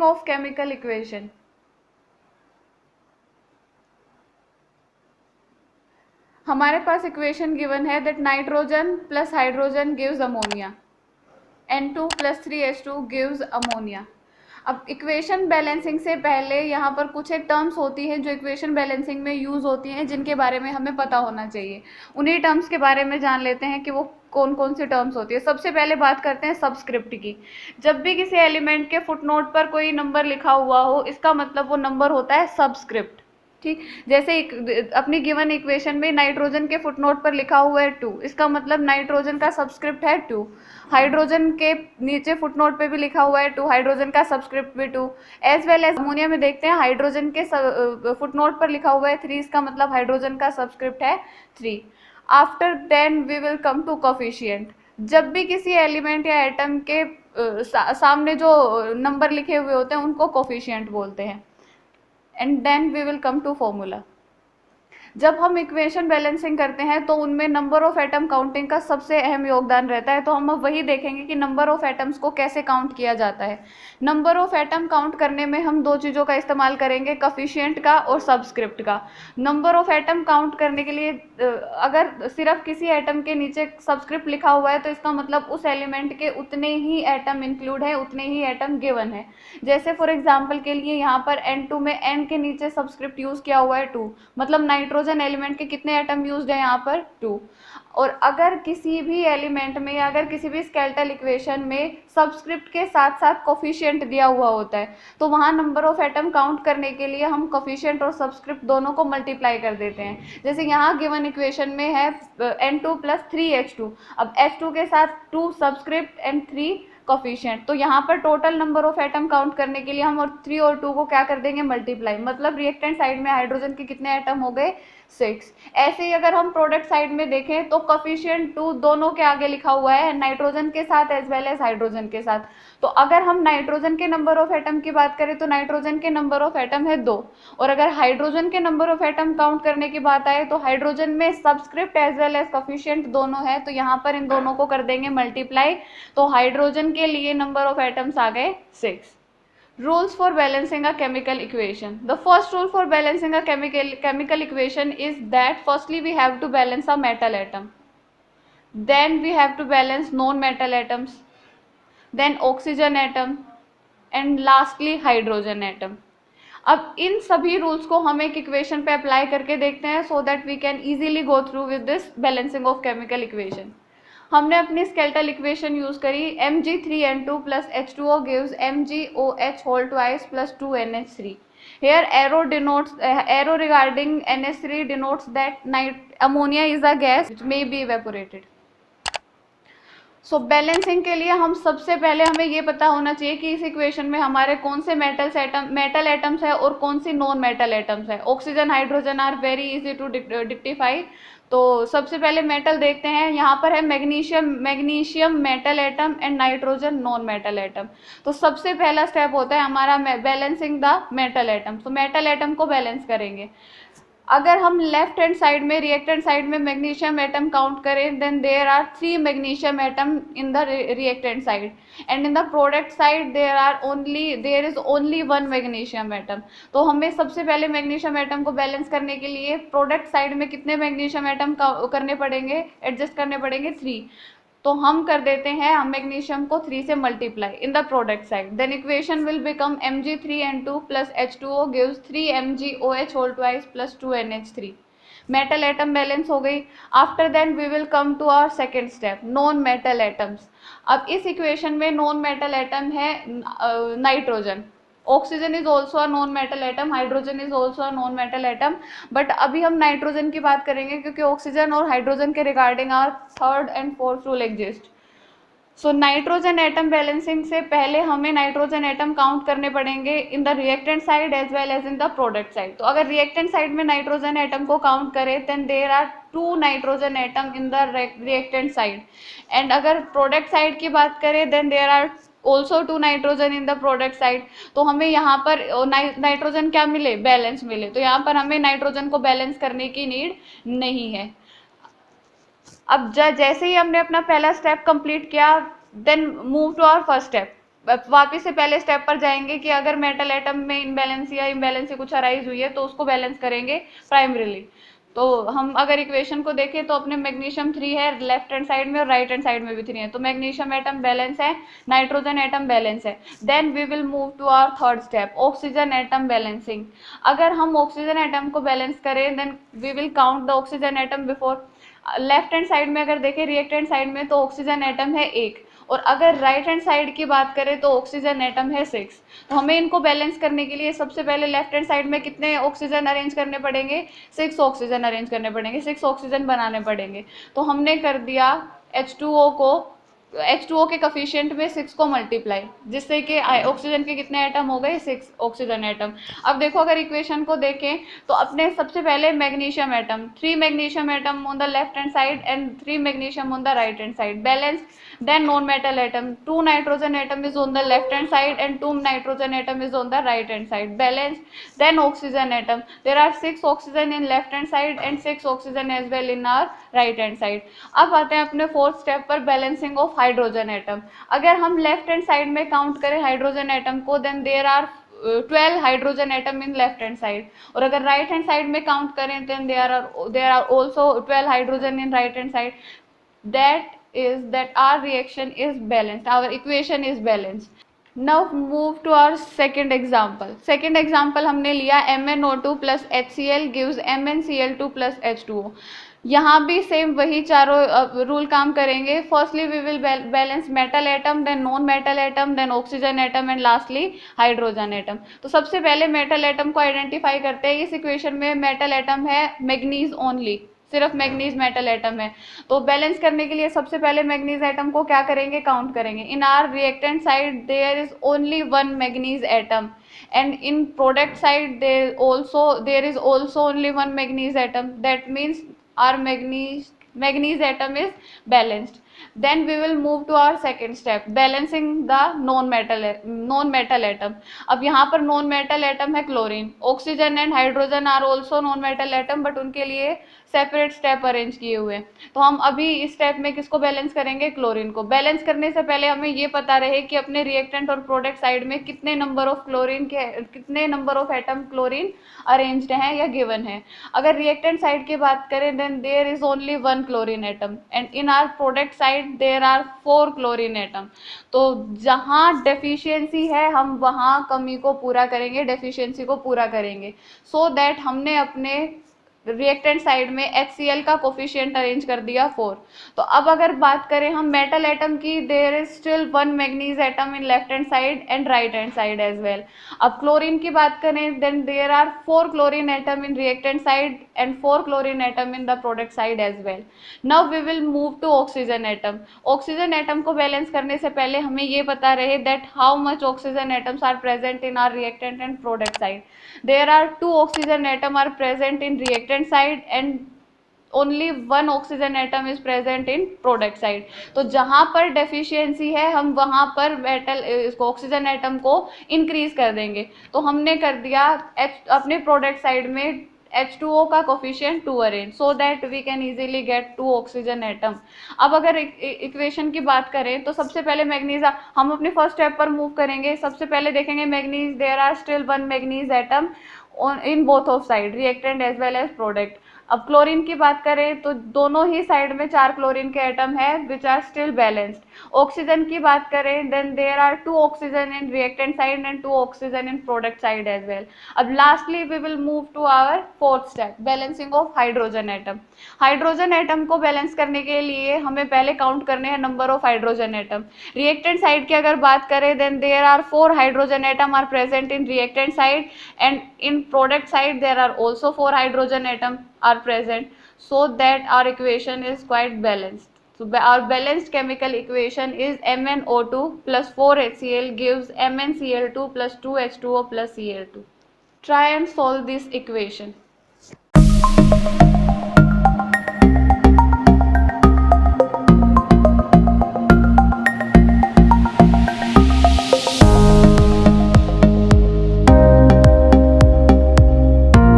Balancing of chemical equation. हमारे पास equation given है that nitrogen plus hydrogen gives ammonia, N2 + 3H2 gives ammonia. अब equation balancing से पहले यहाँ पर कुछ एक टर्म्स होती हैं जो इक्वेशन बैलेंसिंग में यूज़ होती हैं, जिनके बारे में हमें पता होना चाहिए। उन्हीं टर्म्स के बारे में जान लेते हैं कि वो कौन कौन सी टर्म्स होती है। सबसे पहले बात करते हैं सबस्क्रिप्ट की। जब भी किसी एलिमेंट के फुटनोट पर कोई नंबर लिखा हुआ हो, इसका मतलब वो नंबर होता है सबस्क्रिप्ट। ठीक, जैसे अपनी गिवन इक्वेशन में नाइट्रोजन के फुटनोट पर लिखा हुआ है 2, इसका मतलब नाइट्रोजन का सबस्क्रिप्ट है 2। हाइड्रोजन के नीचे फुटनोट पे भी लिखा हुआ है 2, हाइड्रोजन का सबस्क्रिप्ट भी 2। एज वेल एज अमोनिया में देखते हैं हाइड्रोजन के फुटनोट पर लिखा हुआ है 3, इसका मतलब हाइड्रोजन का सबस्क्रिप्ट है 3। After then we will come to coefficient. जब भी किसी एलिमेंट या एटम के सामने जो नंबर लिखे हुए होते हैं उनको कोफिशिएंट बोलते हैं। And then we will come to formula. जब हम इक्वेशन बैलेंसिंग करते हैं तो उनमें नंबर ऑफ एटम काउंटिंग का सबसे अहम योगदान रहता है। तो हम अब वही देखेंगे कि नंबर ऑफ एटम्स को कैसे काउंट किया जाता है। नंबर ऑफ एटम काउंट करने में हम दो चीज़ों का इस्तेमाल करेंगे, कोफिशिएंट का और सबस्क्रिप्ट का। नंबर ऑफ एटम काउंट करने के लिए अगर सिर्फ किसी एटम के नीचे सबस्क्रिप्ट लिखा हुआ है तो इसका मतलब उस एलिमेंट के उतने ही एटम इंक्लूड है, उतने ही एटम गिवन है। जैसे फॉर एग्जाम्पल के लिए यहाँ पर N2 में N के नीचे सबस्क्रिप्ट यूज किया हुआ है 2, मतलब नाइट्रोजन एलिमेंट के कितने एटम यूज्ड है यहाँ पर 2। और अगर किसी भी एलिमेंट में या अगर किसी भी स्केलेटल इक्वेशन में सबस्क्रिप्ट के साथ साथ कोफिशिएंट दिया हुआ होता है तो वहाँ नंबर ऑफ एटम काउंट करने के लिए हम कोफिशिएंट और सबस्क्रिप्ट दोनों को मल्टीप्लाई कर देते हैं। जैसे यहाँ गिवन इक्वेशन में है N2 + 3H2। अब H2 के साथ 2 सबस्क्रिप्ट एंड 3 कोफिशिएंट, तो यहाँ पर total number of atom count करने के लिए हम और 3 और 2 को क्या कर देंगे, मल्टीप्लाई। मतलब रिएक्टेंट साइड में हाइड्रोजन के कितने एटम हो गए, 6। ऐसे ही अगर हम प्रोडक्ट साइड में देखें तो कोफिशिएंट 2 दोनों के आगे लिखा हुआ है, नाइट्रोजन के साथ एज वेल एज हाइड्रोजन के साथ। तो अगर हम नाइट्रोजन के नंबर ऑफ एटम की बात करें तो नाइट्रोजन के नंबर ऑफ एटम है 2, और अगर हाइड्रोजन के नंबर ऑफ एटम काउंट करने की बात आए तो हाइड्रोजन में subscript as well as coefficient दोनों है, तो यहाँ पर इन दोनों को कर देंगे मल्टीप्लाई। तो हाइड्रोजन के लिए नंबर ऑफ एटम्स आ गए 6। Rules for balancing a chemical equation. The first rule for balancing a chemical equation is that firstly we have to balance a metal atom, then we have to balance non-metal atoms, then oxygen atom, and lastly hydrogen atom. अब इन सभी rules को हम एक equation पे apply करके देखते हैं so that we can easily go through with this balancing of chemical equation. हमने अपनी स्केलेटल इक्वेशन यूज करी, Mg3N2 + H2O gives MgOH whole twice + 2NH3. Here arrow regarding NH3 denotes that ammonia is a gas which may be evaporated. So balancing के लिए हम सबसे पहले हमें ये पता होना चाहिए कि इस इक्वेशन में हमारे कौन से मेटल एटम्स है और कौन सी नॉन मेटल एटम्स है। Oxygen, hydrogen are very easy to identify. तो सबसे पहले मेटल देखते हैं। यहाँ पर है magnesium metal atom and nitrogen non metal atom. तो सबसे पहला स्टेप होता है हमारा बैलेंसिंग द मेटल एटम। तो मेटल एटम को बैलेंस करेंगे। अगर हम लेफ्ट हैंड साइड में रिएक्टेंट साइड में मैग्नीशियम एटम काउंट करें then there are 3 magnesium atom in the reactant side, and in the product side there is only 1 magnesium atom. तो हमें सबसे पहले मैग्नीशियम एटम को बैलेंस करने के लिए प्रोडक्ट साइड में कितने मैग्नीशियम एटम करने पड़ेंगे, एडजस्ट करने पड़ेंगे 3। तो हम कर देते हैं हम मैग्नीशियम को 3 से multiply in the product side. Then equation will become Mg3N2 + H2O gives 3MgOH whole twice + 2NH3। Metal atom balance हो गई। After then we will come to our second step, non metal atoms. अब इस equation में non metal atom है nitrogen. Oxygen is also a non metal atom, hydrogen is also a non metal atom, but अभी हम nitrogen की बात करेंगे क्योंकि ऑक्सीजन और हाइड्रोजन के regarding our 3rd and 4th rule exist. So nitrogen atom balancing से पहले हमें नाइट्रोजन एटम काउंट करने पड़ेंगे in the reactant side as well as in the product side. तो अगर रिएक्टेंट साइड में नाइट्रोजन एटम को काउंट करें then there are 2 nitrogen atom in the reactant side, and अगर प्रोडक्ट साइड की बात करें then there are also 2 nitrogen in the product side. तो हमें यहाँ पर नाइट्रोजन क्या मिले, बैलेंस मिले। तो यहाँ पर हमें नाइट्रोजन को बैलेंस करने की नीड नहीं है। अब जैसे ही हमने अपना पहला स्टेप कंप्लीट किया then move to our first step. वापिस से पहले स्टेप पर जाएंगे कि अगर मेटल एटम में इम्बैलेंसी कुछ अराइज हुई है तो उसको बैलेंस करेंगे प्राइमरीली। तो हम अगर इक्वेशन को देखें तो अपने मैग्नीशियम 3 है लेफ्ट हैंड साइड में और राइट हैंड साइड में भी 3 है, तो मैग्नीशियम एटम बैलेंस है, नाइट्रोजन एटम बैलेंस है। Then we will move to our third step, oxygen atom balancing. अगर हम ऑक्सीजन एटम को बैलेंस करें then we will count the oxygen atom before. Left hand side में अगर देखें reactant side में तो ऑक्सीजन एटम है 1, और अगर राइट हैंड साइड की बात करें तो ऑक्सीजन एटम है 6। तो हमें इनको बैलेंस करने के लिए सबसे पहले लेफ्ट हैंड साइड में कितने ऑक्सीजन अरेंज करने पड़ेंगे, 6 ऑक्सीजन अरेंज करने पड़ेंगे, 6 ऑक्सीजन बनाने पड़ेंगे। तो हमने कर दिया H2O के कफिशिएंट में 6 को मल्टीप्लाई, जिससे कि ऑक्सीजन के कितने एटम हो गए, 6 ऑक्सीजन एटम। अब देखो अगर इक्वेशन को देखें तो अपने सबसे पहले magnesium atom, 3 magnesium atom on the left hand side and 3 magnesium on the right hand side balance. Then non-metal atom, 2 nitrogen atom is on the left hand side and 2 nitrogen atom is on the right hand side balanced. Then oxygen atom, there are 6 oxygen in left hand side and 6 oxygen as well in our right hand side. अब आते हैं अपने fourth step पर, balancing of hydrogen atom. अगर हम left hand side में count करें hydrogen atom को then there are 12 hydrogen atom in left hand side, और अगर राइट हैंड साइड में काउंट करें then there are also 12 hydrogen in right hand side. that our reaction is balanced, our equation is balanced. Now move to our second example. Second example हमने लिया MnO2 plus HCl gives MnCl2 plus H2O. यहाँ भी same वही चारों rule काम करेंगे। Firstly we will balance metal atom, then non metal atom, then oxygen atom and lastly hydrogen atom. तो सबसे पहले मेटल एटम को आइडेंटिफाई करते हैं। इस इक्वेशन में मेटल एटम है मैग्नीज ओनली, सिर्फ मैग्नीज मेटल एटम है। तो बैलेंस करने के लिए सबसे पहले मैग्नीज एटम को क्या करेंगे, काउंट करेंगे। In our reactant side there is only 1 manganese atom and in product side there is also only 1 manganese atom. That means our manganese atom is balanced. Then we will move to our second step, balancing the non metal atom. अब यहाँ पर non metal atom है chlorine, oxygen and hydrogen are also non metal atom, but उनके लिए separate step arrange किए हुए हैं। तो हम अभी इस स्टेप में किसको बैलेंस करेंगे, क्लोरीन को। बैलेंस करने से पहले हमें ये पता रहे कि अपने रिएक्टेंट और प्रोडक्ट साइड में कितने number of atom chlorine arranged हैं या गिवन है। अगर रिएक्टेंट साइड की बात करें then there is only 1 chlorine atom and in our product side there are 4 chlorine atom. तो जहाँ डेफिशिएंसी है हम वहाँ कमी को पूरा करेंगे, डेफिशिएंसी को पूरा करेंगे, सो दैट हमने अपने रिएक्टेंट साइड में HCl का कोफिशिएंट अरेंज कर दिया 4। तो अब अगर बात करें हम मेटल एटम की, there is still 1 manganese atom in left hand side and right hand side as well. अब क्लोरीन की बात करें then there are 4 chlorine atom in reactant side and 4 chlorine atom in the product side as well. Now we will move to oxygen atom. Oxygen atom को balance करने से पहले हमें ये पता रहे that how much oxygen atoms are present in our reactant and product side. There are 2 oxygen atom are present in reactant side and only 1 oxygen atom is present in product side. तो जहां पर deficiency है हम वहां पर इसको oxygen atom को increase कर देंगे। तो हमने कर दिया अपने प्रोडक्ट साइड में H2O का coefficient 2 arrange, so that we can easily get 2 oxygen atom. अब अगर इक्वेशन की बात करें तो सबसे पहले मैग्नीज, हम अपने फर्स्ट स्टेप पर मूव करेंगे। सबसे पहले देखेंगे manganese, there are still 1 manganese atom in both of side, reactant as well as product. अब क्लोरीन की बात करें तो दोनों ही साइड में 4 क्लोरीन के एटम है which are still balanced. Oxygen की बात करें then there are 2 oxygen in reactant side and 2 oxygen in product side as well. अब lastly we will move to our fourth step, balancing of hydrogen atom. Hydrogen atom को balance करने के लिए हमें पहले काउंट करने हैं number of hydrogen atom. Reactant side की अगर बात करें then there are 4 hydrogen atom are present in reactant side and in product side there are also 4 hydrogen atom are present, so that our equation is quite balanced. So our balanced chemical equation is MnO2 plus 4HCl gives MnCl2 plus 2H2O plus Cl2. Try and solve this equation.